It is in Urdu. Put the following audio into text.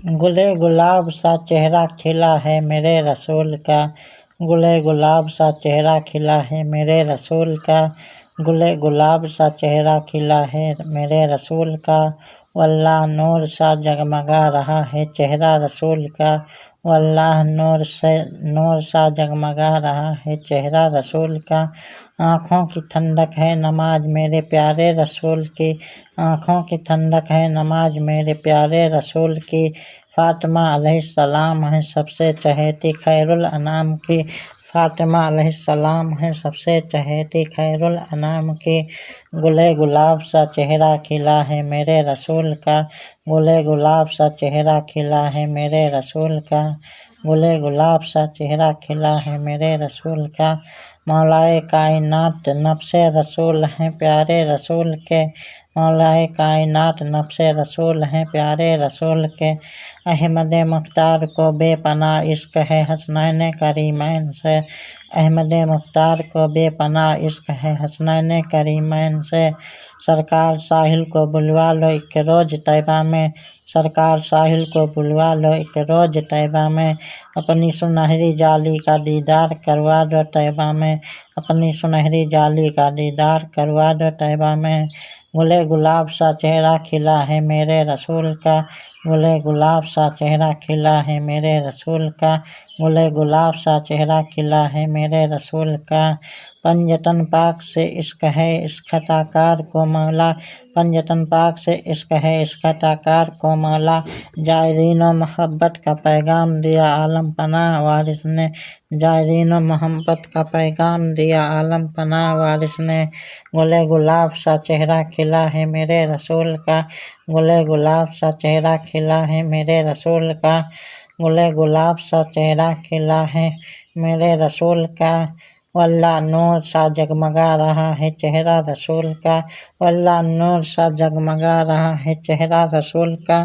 گلے گلاب سا چہرہ کھلا ہے میرے رسول کا، گلے گلاب سا چہرہ کھلا ہے میرے رسول کا، گلے گلاب سا چہرہ کھلا ہے میرے رسول کا، واللہ نور سا جگمگا رہا ہے چہرہ رسول کا، واللہ نور سا جگمگا رہا ہے چہرہ رسول کا، آنکھوں کی ٹھنڈک ہے نماز میرے پیارے رسول کی، آنکھوں کی ٹھنڈک ہے نماز میرے پیارے رسول کی، فاطمہ علیہ السلام ہے سب سے چہیتی خیر الانام کی، فاطمہ علیہ السلام ہے سب سے چہیتی خیر الانام کی، گلے گلاب سا چہرہ کھلا ہے میرے رسول کا، گلے گلاب سا چہرہ کھلا ہے میرے رسول کا، گلے گلاب سا چہرہ کھلا ہے میرے رسول کا، مولائے کائنات نفس رسول ہیں پیارے رسول کے، مولائے کائنات نفس رسول ہیں پیارے رسول کے، احمد مختار کو بے پناہ عشق ہے حسنین کریمین سے، احمد مختار کو بے پناہ عشق ہے حسنین کریمین سے، سرکار ساحل کو بلوا لو ایک روز طیبہ میں، سرکار ساحل کو بلوا لو ایک روز طیبہ میں، اپنی سنہری جالی کا دیدار کروا دو طیبہ میں، اپنی سنہری جالی کا دیدار کروا دو طیبہ میں، گلے گلاب سا چہرہ کھلا ہے میرے رسول کا، گلے گلاب سا چہرہ کھلا ہے میرے رسول کا، گلے گلاب سا چہرہ کھلا ہے میرے رسول کا، پنجتن پاک سے عشق ہے اس خطا کار کو مولا، پنجتن پاک سے عشق ہے اس خطا کار کو مولا، جائرین و محبت کا پیغام دیا عالم پناہ وارث نے، جائرین و محبت کا پیغام دیا عالم پناہ وارث نے، گلے گلاب سا چہرہ کھلا ہے میرے رسول کا، گلے گلاب سا چہرہ کھلا ہے میرے رسول کا، گلے گلاب سا چہرہ کھلا ہے میرے رسول کا، واللہ نور سا جگمگا رہا ہے چہرہ رسول کا، واللہ نور سا جگمگا رہا ہے چہرہ رسول کا۔